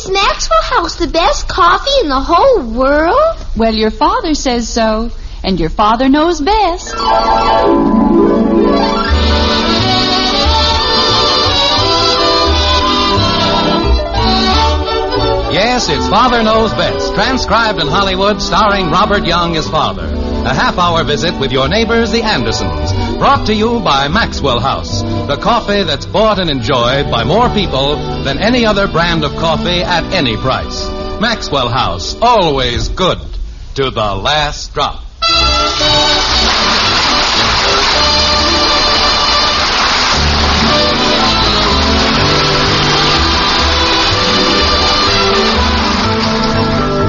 Is Maxwell House the best coffee in the whole world? Well, your father says so, and your father knows best. Yes, it's Father Knows Best, transcribed in Hollywood, starring Robert Young as father. A half-hour visit with your neighbors, the Andersons, brought to you by Maxwell House, the coffee that's bought and enjoyed by more people than any other brand of coffee at any price. Maxwell House, always good to the last drop.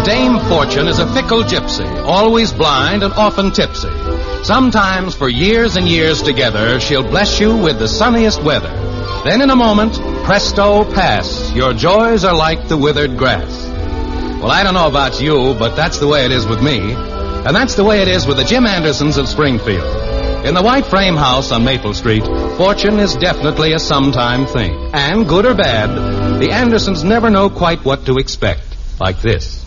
Dame Fortune is a fickle gypsy, always blind and often tipsy. Sometimes for years and years together, she'll bless you with the sunniest weather. Then in a moment, presto, pass. Your joys are like the withered grass. Well, I don't know about you, but that's the way it is with me. And that's the way it is with the Jim Andersons of Springfield. In the white frame house on Maple Street, fortune is definitely a sometime thing. And good or bad, the Andersons never know quite what to expect. Like this.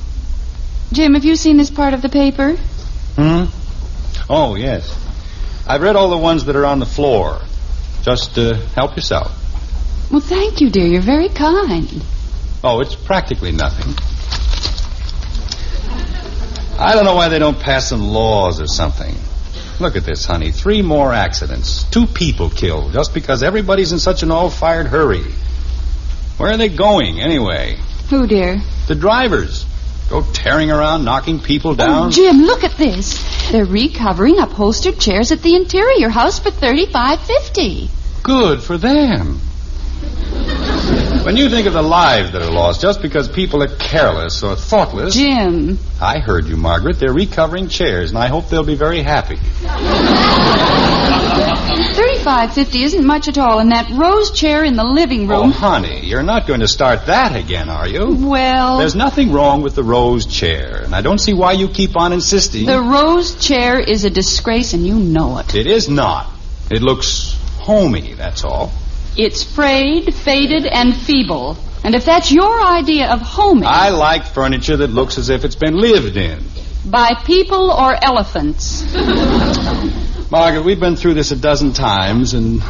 Jim, have you seen this part of the paper? Oh, yes. I've read all the ones that are on the floor. Just help yourself. Well, thank you, dear. You're very kind. Oh, it's practically nothing. I don't know why they don't pass some laws or something. Look at this, honey. 3 more accidents. 2 people killed just because everybody's in such an all-fired hurry. Where are they going, anyway? Who, dear? The drivers. Go tearing around, knocking people down. Oh, Jim, look at this. They're recovering upholstered chairs at the Interior House for $35.50. Good for them. When you think of the lives that are lost just because people are careless or thoughtless... Jim. I heard you, Margaret. They're recovering chairs, and I hope they'll be very happy. $35.50 isn't much at all, and that rose chair in the living room... Oh, honey, you're not going to start that again, are you? Well... There's nothing wrong with the rose chair, and I don't see why you keep on insisting. The rose chair is a disgrace, and you know it. It is not. It looks homey, that's all. It's frayed, faded, and feeble. And if that's your idea of homey... I like furniture that looks as if it's been lived in. By people or elephants. Margaret, we've been through this a dozen times, and,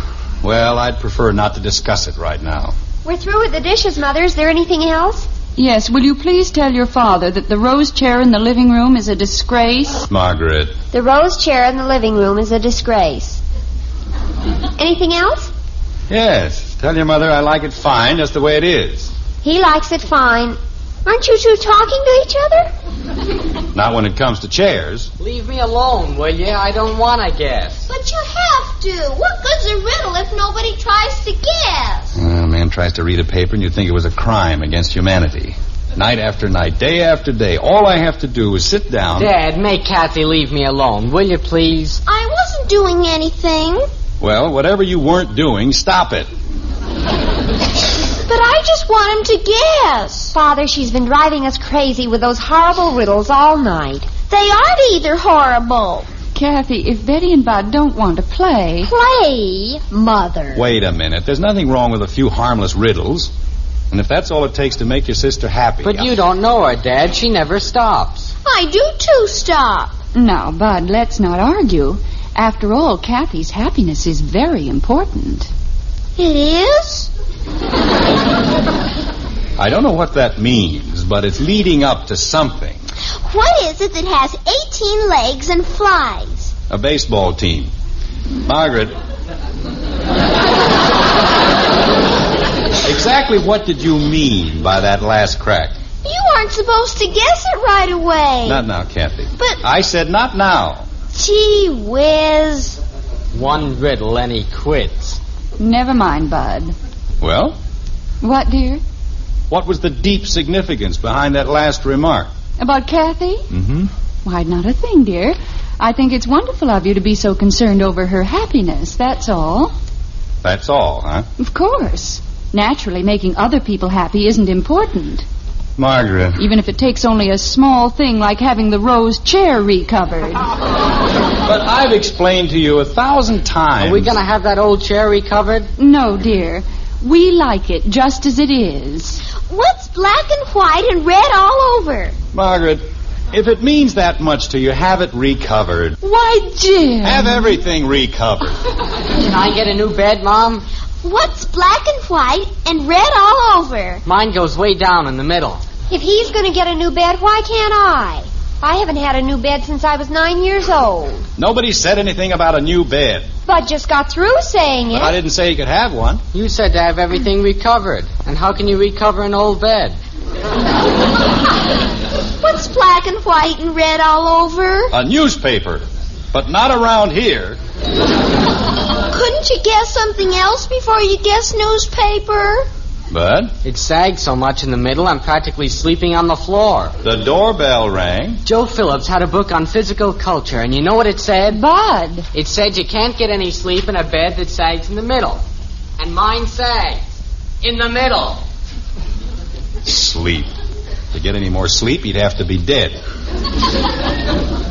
well, I'd prefer not to discuss it right now. We're through with the dishes, Mother. Is there anything else? Yes, will you please tell your father that the rose chair in the living room is a disgrace? Margaret. The rose chair in the living room is a disgrace. Anything else? Yes. Tell your mother I like it fine, just the way it is. He likes it fine. Aren't you two talking to each other? Not when it comes to chairs. Leave me alone, will you? I don't want to guess. But you have to. What good's a riddle if nobody tries to guess? A man tries to read a paper and you'd think it was a crime against humanity. Night after night, day after day, all I have to do is sit down... Dad, make Kathy leave me alone, will you please? I wasn't doing anything. Well, whatever you weren't doing, stop it. But I just want him to guess. Father, she's been driving us crazy with those horrible riddles all night. They aren't either horrible. Kathy, if Betty and Bud don't want to play... Play, Mother. Wait a minute. There's nothing wrong with a few harmless riddles. And if that's all it takes to make your sister happy... But you don't know her, Dad. She never stops. I do, too, stop. Now, Bud, let's not argue. After all, Kathy's happiness is very important. It is? I don't know what that means, but it's leading up to something. What is it that has 18 legs and flies? A baseball team. Margaret. Exactly what did you mean by that last crack? You aren't supposed to guess it right away. Not now, Kathy. But... I said not now. Gee whiz. One riddle and he quits. Never mind, Bud. Well? What, dear? What was the deep significance behind that last remark? About Kathy? Mm-hmm. Why, not a thing, dear. I think it's wonderful of you to be so concerned over her happiness, that's all. That's all, huh? Of course. Naturally, making other people happy isn't important. Margaret. Even if it takes only a small thing like having the rose chair recovered. But I've explained to you 1,000 times. Are we going to have that old chair recovered? No, dear. We like it just as it is. What's black and white and red all over? Margaret, if it means that much to you, have it recovered. Why, Jim. Have everything recovered. Can I get a new bed, Mom? What's black and white and red all over? Mine goes way down in the middle. If he's going to get a new bed, why can't I? I haven't had a new bed since I was 9 years old. Nobody said anything about a new bed. Bud just got through saying it. But I didn't say you could have one. You said to have everything recovered. And how can you recover an old bed? What's black and white and red all over? A newspaper. But not around here. Couldn't you guess something else before you guess newspaper? Bud? It sagged so much in the middle, I'm practically sleeping on the floor. The doorbell rang. Joe Phillips had a book on physical culture, and you know what it said? Bud. It said you can't get any sleep in a bed that sags in the middle. And mine sags in the middle. Sleep. To get any more sleep, he'd have to be dead.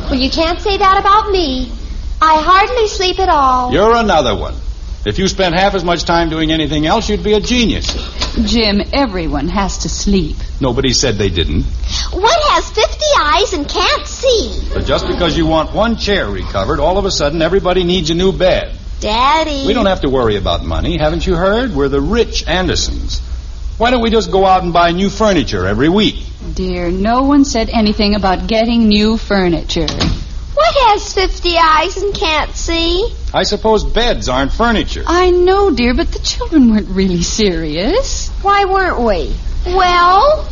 Well, you can't say that about me. I hardly sleep at all. You're another one. If you spent half as much time doing anything else, you'd be a genius. Jim, everyone has to sleep. Nobody said they didn't. What has 50 eyes and can't see? But just because you want one chair recovered, all of a sudden everybody needs a new bed. Daddy. We don't have to worry about money. Haven't you heard? We're the rich Andersons. Why don't we just go out and buy new furniture every week? Dear, no one said anything about getting new furniture. What has 50 eyes and can't see? I suppose beds aren't furniture. I know, dear, but the children weren't really serious. Why weren't we? Well?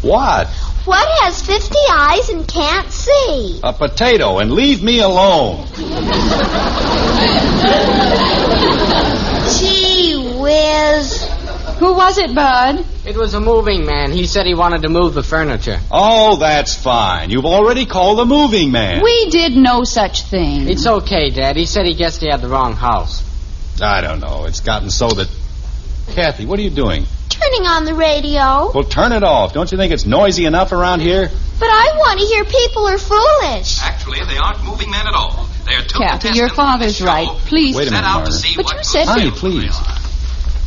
What? What has 50 eyes and can't see? A potato, and leave me alone. Gee whiz. Who was it, Bud? It was a moving man. He said he wanted to move the furniture. Oh, that's fine. You've already called the moving man. We did no such thing. It's okay, Dad. He said he guessed he had the wrong house. I don't know. It's gotten so that... Kathy, what are you doing? Turning on the radio. Well, turn it off. Don't you think it's noisy enough around here? But I want to hear people are foolish. Actually, they aren't moving men at all. They're two Kathy, contestants your on father's this right. show Please. Wait a minute, set out Margaret. to see But what you said... Honey, good please. they are.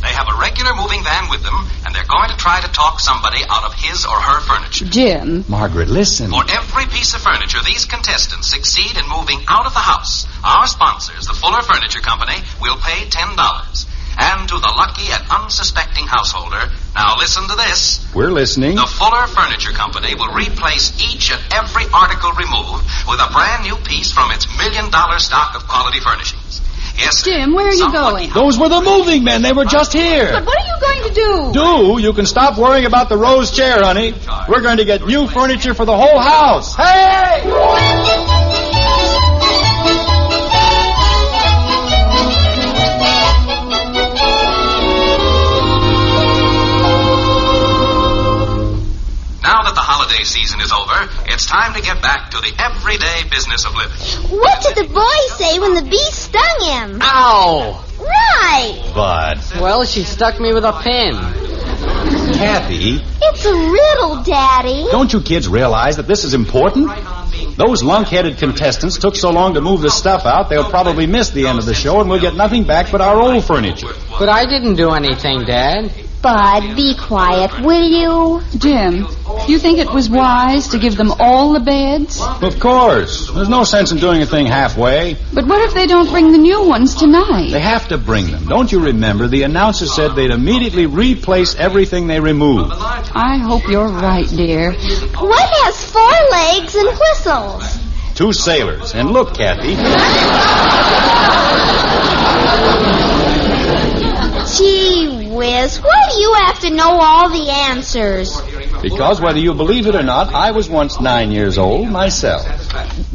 They have a regular moving van with them, and they're going to try to talk somebody out of his or her furniture. Jim. Margaret, listen. For every piece of furniture these contestants succeed in moving out of the house, our sponsors, the Fuller Furniture Company, will pay $10. And to the lucky and unsuspecting householder, now listen to this. We're listening. The Fuller Furniture Company will replace each and every article removed with a brand new piece from its $1 million stock of quality furnishings. Yes, sir. Jim, where are you going? Those were the moving men. They were just here. But what are you going to do? Do? You can stop worrying about the rose chair, honey. We're going to get new furniture for the whole house. Hey! Now that the holiday season is over, it's time to get back to the everyday business of living. What did the boy say when the bee stung him? Ow! Right. Bud. Well, she stuck me with a pin. Kathy, It's a riddle, Daddy. don't you kids realize that this is important? Those lunk-headed contestants took so long to move the stuff out, they'll probably miss the end of the show, and we'll get nothing back but our old furniture. But I didn't do anything, Dad. Bud, be quiet, will you? Jim, you think it was wise to give them all the beds? Of course. There's no sense in doing a thing halfway. But what if they don't bring the new ones They tonight? have to bring them. Don't you remember? The announcer said they'd immediately replace everything they removed. I hope you're right, dear. What has 4 legs and whistles? 2 sailors. And look, Kathy. Gee whiz, why do you have to know all the answers? Because whether you believe it or not, I was once 9 years old myself.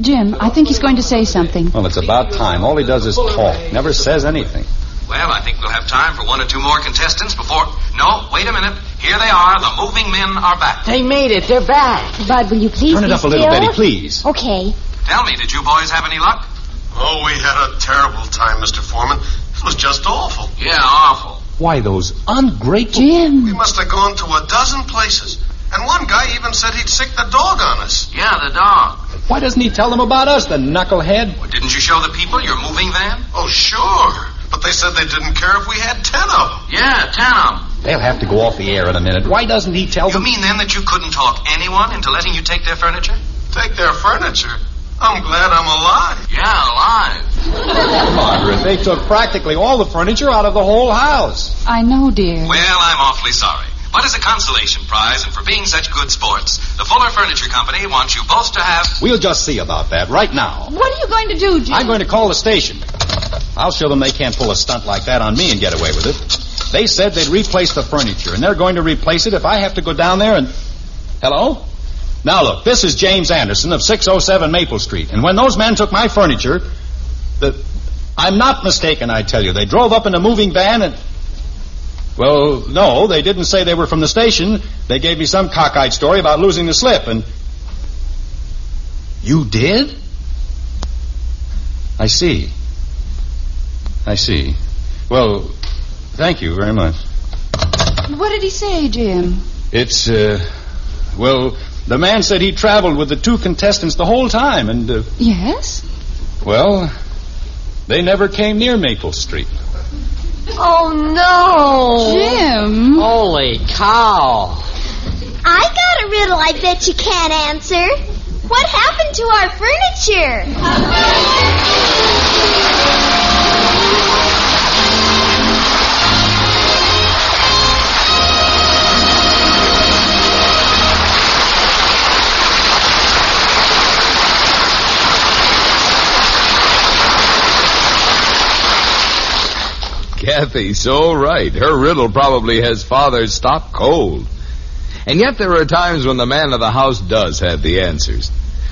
Jim, I think he's going to say something. Well, it's about time. All he does is talk. Never says anything. Well, I think we'll have time for 1 or 2 more contestants before... No, wait a minute. Here they are. The moving men are back. They made it. They're back. Bud, will you please Turn it be up a little, still? Betty, please. Okay. Tell me, did you boys have any luck? Oh, we had a terrible time, Mr. Foreman. It was just awful. Yeah, awful. Why, those ungrateful... We Jim. must have gone to a dozen places. And one guy even said he'd sick the dog on us. Yeah, the dog. Why doesn't he tell them about us, the knucklehead? Well, didn't you show the people your moving van? Oh, sure. But they said they didn't care if we had 10 of them. Yeah, 10 of them. They'll have to go off the air in a minute. Why doesn't he tell them? You mean then that you couldn't talk anyone into letting you take their furniture? Take their furniture? I'm glad I'm alive. Yeah, alive. Margaret, they took practically all the furniture out of the whole house. I know, dear. Well, I'm awfully sorry. But as a consolation prize and for being such good sports, the Fuller Furniture Company wants you both to have... We'll just see about that right now. What are you going to do, Jim? I'm going to call the station. I'll show them they can't pull a stunt like that on me and get away with it. They said they'd replace the furniture, and they're going to replace it if I have to go down there and... Hello? Now, look, this is James Anderson of 607 Maple Street. And when those men took my furniture, I'm not mistaken, I tell you. They drove up in a moving van and... Well, no, they didn't say they were from the station. They gave me some cockeyed story about losing the slip, and... You did? I see. Well, thank you very much. What did he say, Jim? It's, well, the man said he traveled with the two contestants the whole time, and, Yes? Well, they never came near Maple Street. Oh, no. Jim. Holy cow. I got a riddle I bet you can't answer. What happened to our furniture? Kathy's so right. Her riddle probably has Father's stock cold. And yet there are times when the man of the house does have the answers.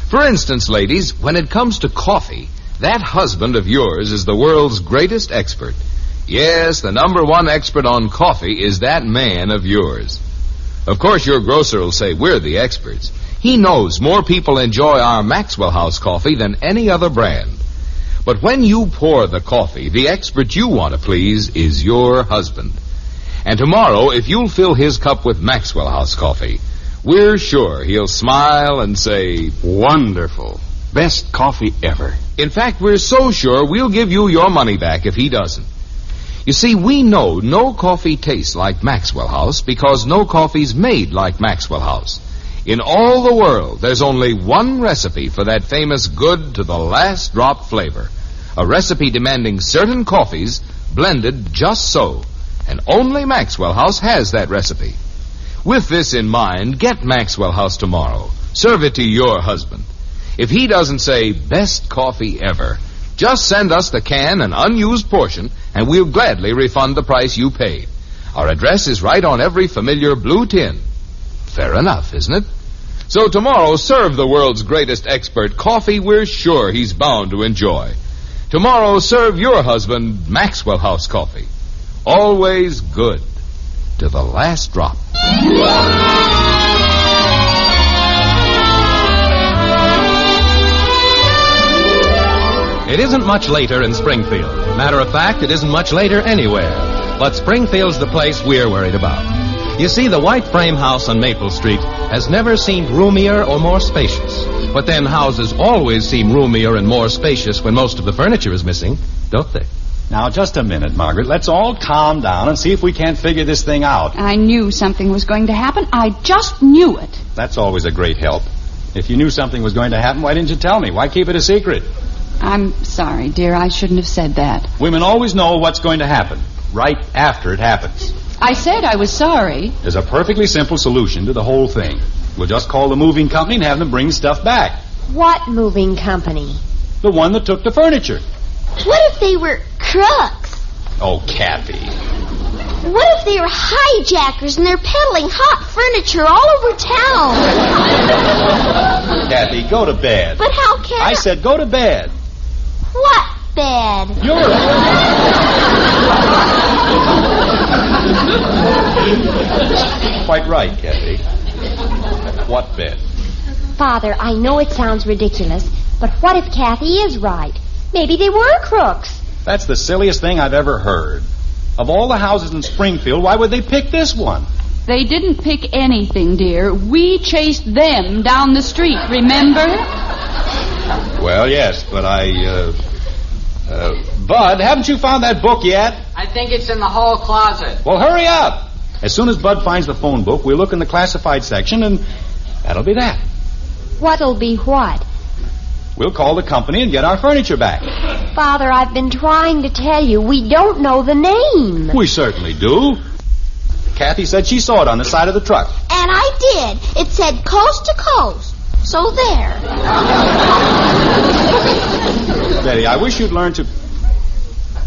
For instance, ladies, when it comes to coffee, that husband of yours is the world's greatest expert. Yes, the number one expert on coffee is that man of yours. Of course, your grocer will say we're the experts. He knows more people enjoy our Maxwell House coffee than any other brand. But when you pour the coffee, the expert you want to please is your husband. And tomorrow, if you'll fill his cup with Maxwell House coffee, we're sure he'll smile and say, "Wonderful. Best coffee ever." In fact, we're so sure we'll give you your money back if he doesn't. You see, we know no coffee tastes like Maxwell House because no coffee's made like Maxwell House. In all the world, there's only one recipe for that famous good to the last drop flavor. A recipe demanding certain coffees blended just so. And only Maxwell House has that recipe. With this in mind, get Maxwell House tomorrow. Serve it to your husband. If he doesn't say, "Best coffee ever," just send us the can and unused portion, and we'll gladly refund the price you paid. Our address is right on every familiar blue tin. Fair enough, isn't it? So tomorrow, serve the world's greatest expert coffee we're sure he's bound to enjoy. Tomorrow, serve your husband Maxwell House coffee. Always good to the last drop. It isn't much later in Springfield. Matter of fact, it isn't much later anywhere. But Springfield's the place we're worried about. You see, the white frame house on Maple Street has never seemed roomier or more spacious. But then houses always seem roomier and more spacious when most of the furniture is missing, don't they? Now, just a minute, Margaret. Let's all calm down and see if we can't figure this thing out. I knew something was going to happen. I just knew it. That's always a great help. If you knew something was going to happen, why didn't you tell me? Why keep it a secret? I'm sorry, dear. I shouldn't have said that. Women always know what's going to happen, right after it happens. I said I was sorry. There's a perfectly simple solution to the whole thing. We'll just call the moving company and have them bring stuff back. What moving company? The one that took the furniture. What if they were crooks? Oh, Kathy. What if they were hijackers and they're peddling hot furniture all over town? Kathy, go to bed. But how can I said go to bed. What bed? Quite right, Kathy. What bed? Father, I know it sounds ridiculous, but what if Kathy is right? Maybe they were crooks. That's the silliest thing I've ever heard. Of all the houses in Springfield, why would they pick this one? They didn't pick anything, dear. We chased them down the street, remember? Well, yes, but Bud, haven't you found that book yet? I think it's in the hall closet. Well, hurry up. As soon as Bud finds the phone book, we'll look in the classified section, and that'll be that. What'll be what? We'll call the company and get our furniture back. Father, I've been trying to tell you, we don't know the name. We certainly do. Kathy said she saw it on the side of the truck. And I did. It said coast to coast. So there. Betty, I wish you'd learn to...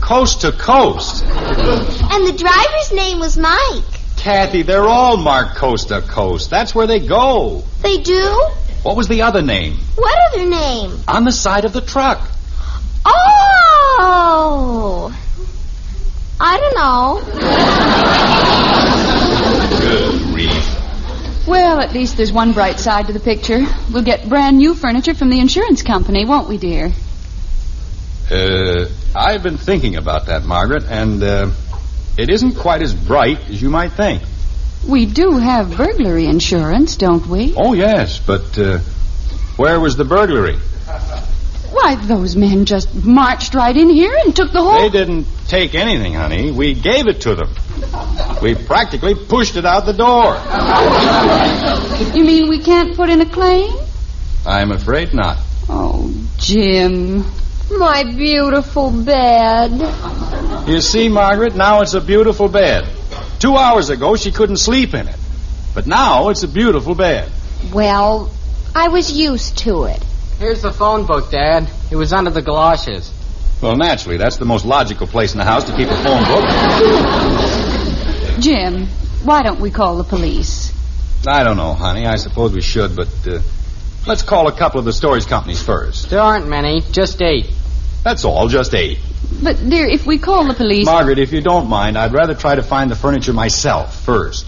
Coast to coast. And the driver's name was Mike. Kathy, they're all marked coast to coast. That's where they go. They do? What was the other name? What other name? On the side of the truck. Oh! I don't know. Good grief. Well, at least there's one bright side to the picture. We'll get brand new furniture from the insurance company, won't we, dear? I've been thinking about that, Margaret, and it isn't quite as bright as you might think. We do have burglary insurance, don't we? Oh, yes, but where was the burglary? Why, those men just marched right in here and took the whole... They didn't take anything, honey. We gave it to them. We practically pushed it out the door. You mean we can't put in a claim? I'm afraid not. Oh, Jim. My beautiful bed. You see, Margaret, now it's a beautiful bed. 2 hours ago, she couldn't sleep in it. But now it's a beautiful bed. Well, I was used to it. Here's the phone book, Dad. It was under the galoshes. Well, naturally, that's the most logical place in the house to keep a phone book. Jim, why don't we call the police? I don't know, honey. I suppose we should, but let's call a couple of the storage companies first. There aren't many, just 8. That's all, just 8. But, dear, if we call the police... Margaret, if you don't mind, I'd rather try to find the furniture myself first.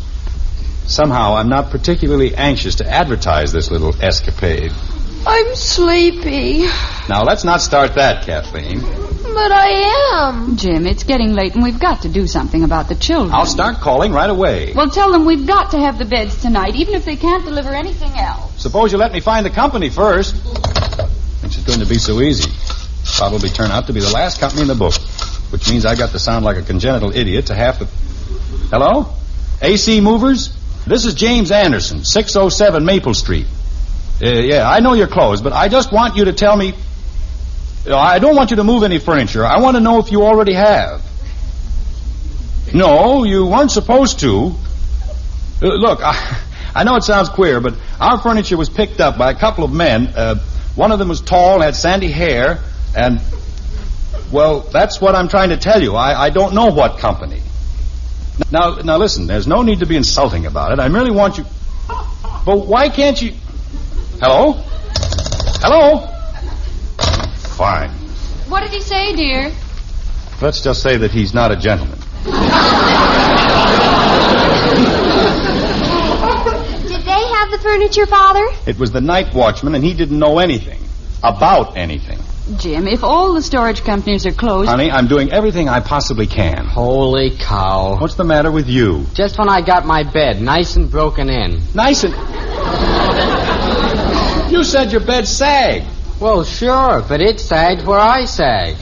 Somehow, I'm not particularly anxious to advertise this little escapade. I'm sleepy. Now, let's not start that, Kathleen. But I am. Jim, it's getting late and we've got to do something about the children. I'll start calling right away. Well, tell them we've got to have the beds tonight, even if they can't deliver anything else. Suppose you let me find the company first. Thinks it's going to be so easy. Probably turn out to be the last company in the book, which means I got to sound like a congenital idiot to half the... Hello? AC Movers? This is James Anderson, 607 Maple Street. Yeah, I know you're closed, but I just want you to tell me... I don't want you to move any furniture. I want to know if you already have. No, you weren't supposed to. Look, I know it sounds queer, but our furniture was picked up by a couple of men. One of them was tall, had sandy hair, and... Well, that's what I'm trying to tell you. I don't know what company. Now, listen, there's no need to be insulting about it. I merely want you... But why can't you... Hello? Hello? Fine. What did he say, dear? Let's just say that he's not a gentleman. Did they have the furniture, Father? It was the night watchman, and he didn't know anything about anything. Jim, if all the storage companies are closed... Honey, I'm doing everything I possibly can. Holy cow. What's the matter with you? Just when I got my bed nice and broken in. Nice and... You said your bed sagged. Well, sure, but it sagged where I sagged.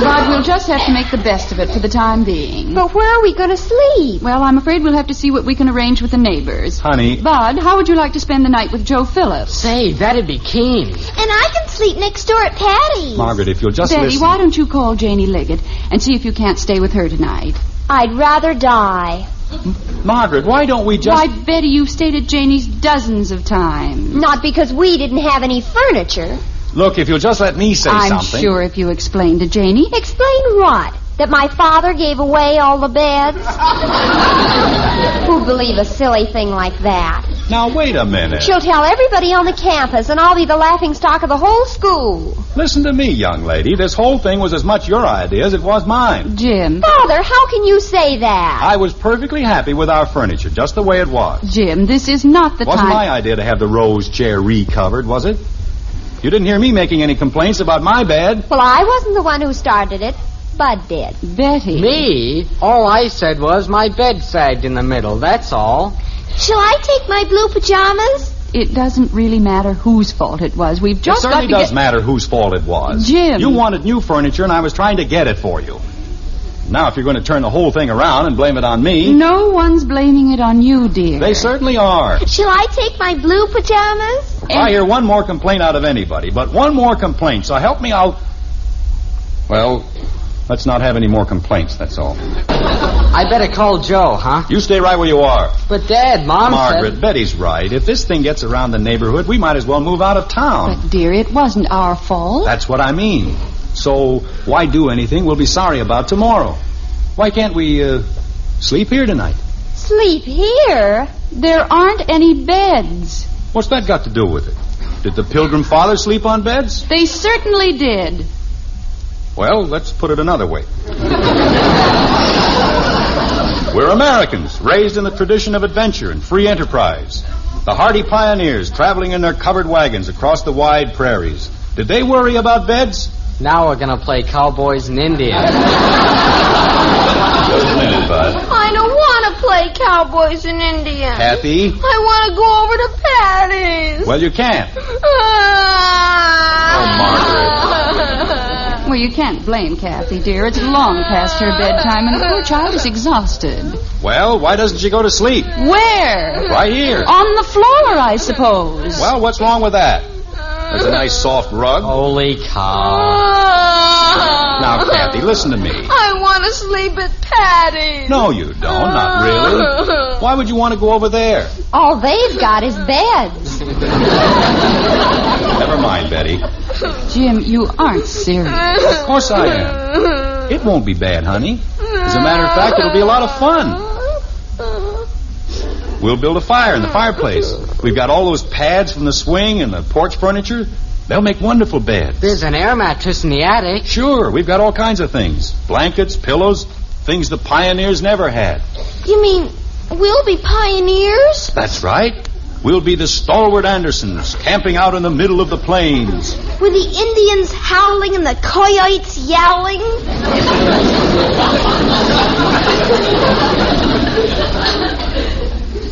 Bud, we'll just have to make the best of it for the time being. But where are we going to sleep? Well, I'm afraid we'll have to see what we can arrange with the neighbors. Honey... Bud, how would you like to spend the night with Joe Phillips? Say, that'd be keen. And I can sleep next door at Patty's. Margaret, if you'll just Betty, listen... why don't you call Janie Liggett and see if you can't stay with her tonight? I'd rather die. Margaret, why don't we just... Why, Betty, you've stayed at Janie's dozens of times. Not because we didn't have any furniture. Look, if you'll just let me say I'm something... sure if you explain to Janie... Explain what? That my father gave away all the beds? Who'd believe a silly thing like that? Now, wait a minute. She'll tell everybody on the campus, and I'll be the laughingstock of the whole school. Listen to me, young lady. This whole thing was as much your idea as it was mine. Jim. Father, how can you say that? I was perfectly happy with our furniture, just the way it was. Jim, this is not the Wasn't time... my idea to have the rose chair recovered, was it? You didn't hear me making any complaints about my bed. Well, I wasn't the one who started it. Bud did. Betty. Me? All I said was my bed sagged in the middle, that's all. Shall I take my blue pajamas? It doesn't really matter whose fault it was. We've just got to It certainly does matter whose fault it was. Jim. You wanted new furniture, and I was trying to get it for you. Now, if you're going to turn the whole thing around and blame it on me... No one's blaming it on you, dear. They certainly are. Shall I take my blue pajamas? If I hear one more complaint out of anybody, but one more complaint, so help me out... Well, let's not have any more complaints, that's all. I better call Joe, huh? You stay right where you are. But, Dad, Mom Margaret, said... Betty's right. If this thing gets around the neighborhood, we might as well move out of town. But, dear, it wasn't our fault. That's what I mean. So, why do anything we'll be sorry about tomorrow? Why can't we, sleep here tonight? Sleep here? There aren't any beds. What's that got to do with it? Did the Pilgrim Fathers sleep on beds? They certainly did. Well, let's put it another way. We're Americans, raised in the tradition of adventure and free enterprise. The hardy pioneers traveling in their covered wagons across the wide prairies. Did they worry about beds? Now we're going to play cowboys and Indians. Just a minute, Bud. I don't want to play cowboys and Indians. Kathy? I want to go over to Patty's. Well, you can't. Well, you can't blame Kathy, dear. It's long past her bedtime, and the poor child is exhausted. Well, why doesn't she go to sleep? Where? Right here. On the floor, I suppose. Well, what's wrong with that? There's a nice soft rug. Holy cow. Now, Kathy, listen to me. I want to sleep at Patty's. No, you don't. Not really. Why would you want to go over there? All they've got is beds. Never mind, Betty. Jim, you aren't serious. Of course I am. It won't be bad, honey. As a matter of fact, it'll be a lot of fun. We'll build a fire in the fireplace. We've got all those pads from the swing and the porch furniture. They'll make wonderful beds. There's an air mattress in the attic. Sure, we've got all kinds of things. Blankets, pillows, things the pioneers never had. You mean we'll be pioneers? That's right. We'll be the stalwart Andersons, camping out in the middle of the plains. With the Indians howling and the coyotes yowling?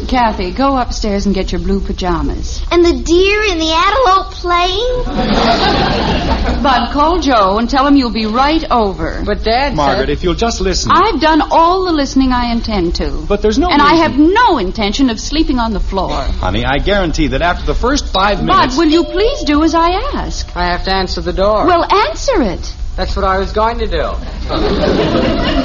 Kathy, go upstairs and get your blue pajamas. And the deer and the antelope playing? Bud, call Joe and tell him you'll be right over. But Dad Margaret, said... if you'll just listen. I've done all the listening I intend to. But there's no And reason. I have no intention of sleeping on the floor. Honey, I guarantee that after the first 5 minutes... Bud, will you please do as I ask? I have to answer the door. Well, answer it. That's what I was going to do.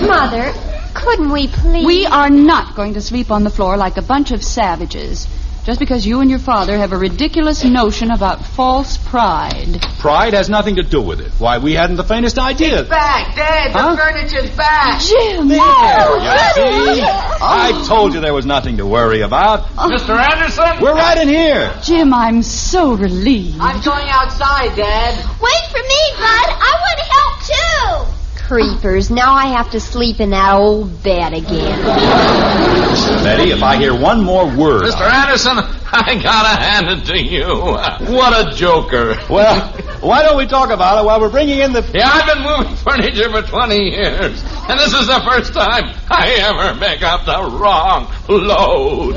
Mother, couldn't we please... We are not going to sleep on the floor like a bunch of savages. Just because you and your father have a ridiculous notion about false pride. Pride has nothing to do with it. Why, we hadn't the faintest idea. It's back, Dad. Huh? The furniture's back. Jim! There, you see? I told you there was nothing to worry about. Mr. Anderson? We're right in here. Jim, I'm so relieved. I'm going outside, Dad. Wait for me, Bud. I want to help, too. Creepers, now I have to sleep in that old bed again. Betty, if I hear one more word... Mr. Anderson, I gotta hand it to you. What a joker. Well, why don't we talk about it while we're bringing in the... Yeah, I've been moving furniture for 20 years, and this is the first time I ever pick up the wrong load.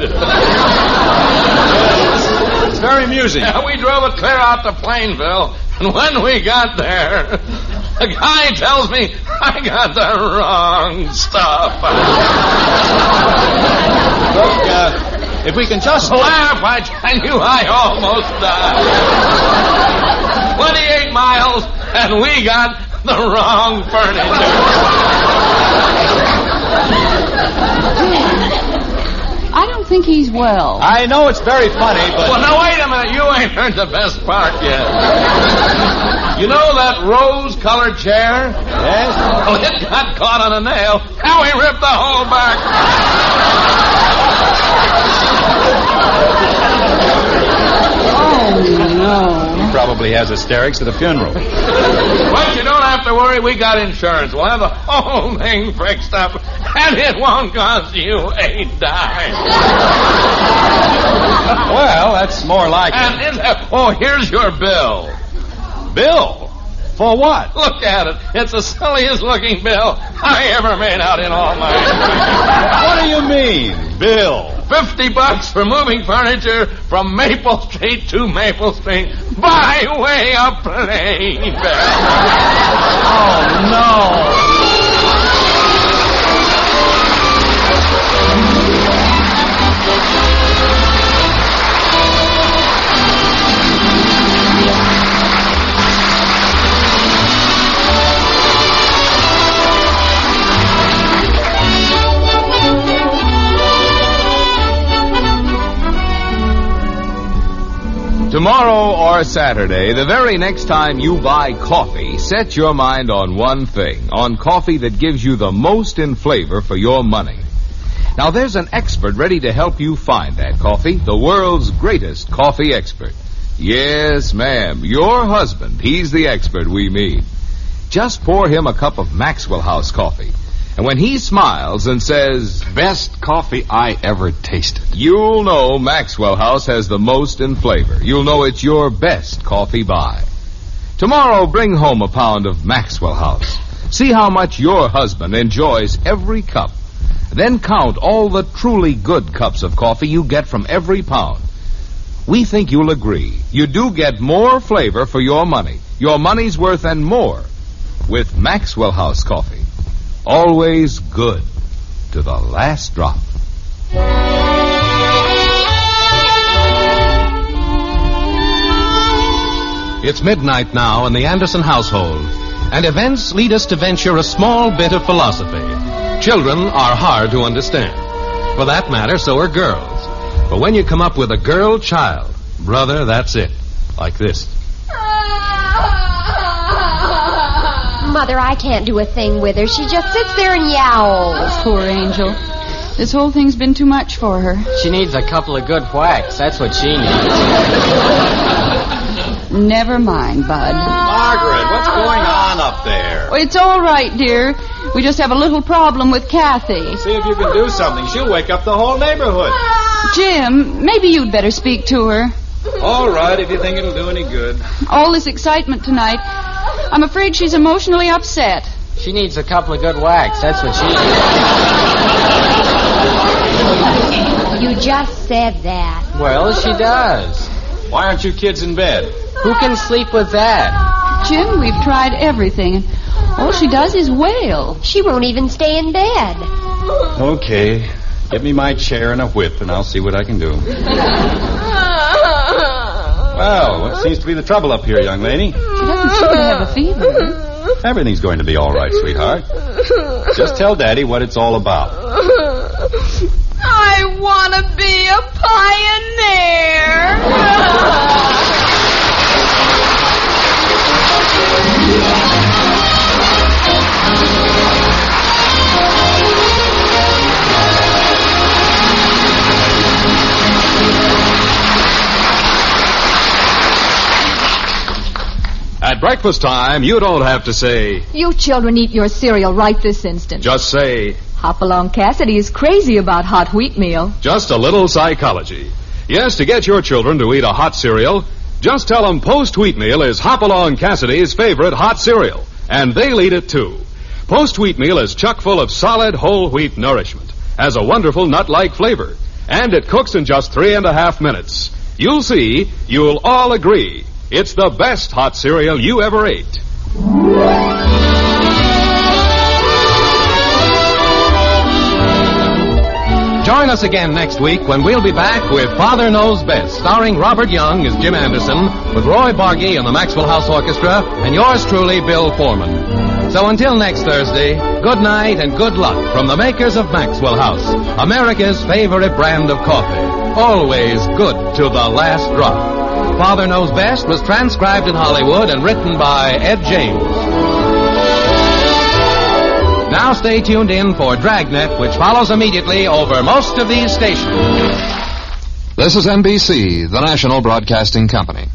It's very amusing. Yeah, we drove it clear out to Plainville, and when we got there... The guy tells me I got the wrong stuff. Look, if we can just... Laugh, I tell you, I almost died. 28 miles, and we got the wrong furniture. I don't think he's well. I know it's very funny, but... Well, now, wait a minute. You ain't heard the best part yet. You know that rose-colored chair? Yes? Well, it got caught on a nail, and we ripped the whole back. Oh, no. He probably has hysterics at a funeral. But you don't have to worry. We got insurance. We'll have the whole thing fixed up, and it won't cost you a dime. Well, that's more like it. And here's your bill. Bill? For what? Look at it. It's the silliest looking bill I ever made out in all my life. What do you mean? Bill. $50 for moving furniture from Maple Street to Maple Street by way of plane. Oh, no. Tomorrow or Saturday, the very next time you buy coffee, set your mind on one thing, on coffee that gives you the most in flavor for your money. Now, there's an expert ready to help you find that coffee, the world's greatest coffee expert. Yes, ma'am, your husband. He's the expert we mean. Just pour him a cup of Maxwell House coffee. And when he smiles and says, "Best coffee I ever tasted," you'll know Maxwell House has the most in flavor. You'll know it's your best coffee buy. Tomorrow, bring home a pound of Maxwell House. See how much your husband enjoys every cup. Then count all the truly good cups of coffee you get from every pound. We think you'll agree. You do get more flavor for your money. Your money's worth and more with Maxwell House coffee. Always good to the last drop. It's midnight now in the Anderson household, and events lead us to venture a small bit of philosophy. Children are hard to understand. For that matter, so are girls. But when you come up with a girl child, brother, that's it. Like this. Mother, I can't do a thing with her. She just sits there and yowls. Poor angel. This whole thing's been too much for her. She needs a couple of good whacks. That's what she needs. Never mind, Bud. Margaret, what's going on up there? Oh, it's all right, dear. We just have a little problem with Kathy. See if you can do something. She'll wake up the whole neighborhood. Jim, maybe you'd better speak to her. All right, if you think it'll do any good. All this excitement tonight. I'm afraid she's emotionally upset. She needs a couple of good whacks. That's what she needs. You just said that. Well, she does. Why aren't you kids in bed? Who can sleep with that? Jim, we've tried everything. All she does is wail. She won't even stay in bed. Okay. Get me my chair and a whip, and I'll see what I can do. Well, what seems to be the trouble up here, young lady? She doesn't seem to have a fever. Everything's going to be all right, sweetheart. Just tell Daddy what it's all about. I want to be a pioneer. At breakfast time, you don't have to say, "You children eat your cereal right this instant." just say, Hopalong Cassidy is crazy about hot wheatmeal. just a little psychology. Yes, to get your children to eat a hot cereal, just tell them Post Wheatmeal is Hopalong Cassidy's favorite hot cereal, and they'll eat it too. Post Wheatmeal is chock full of solid whole wheat nourishment, has a wonderful nut-like flavor, and it cooks in just 3.5 minutes. You'll see, you'll all agree, it's the best hot cereal you ever ate. Join us again next week when we'll be back with Father Knows Best, starring Robert Young as Jim Anderson, with Roy Bargy and the Maxwell House Orchestra, and yours truly, Bill Foreman. So until next Thursday, good night and good luck from the makers of Maxwell House, America's favorite brand of coffee. Always good to the last drop. Father Knows Best was transcribed in Hollywood and written by Ed James. Now stay tuned in for Dragnet, which follows immediately over most of these stations. This is NBC, the National Broadcasting Company.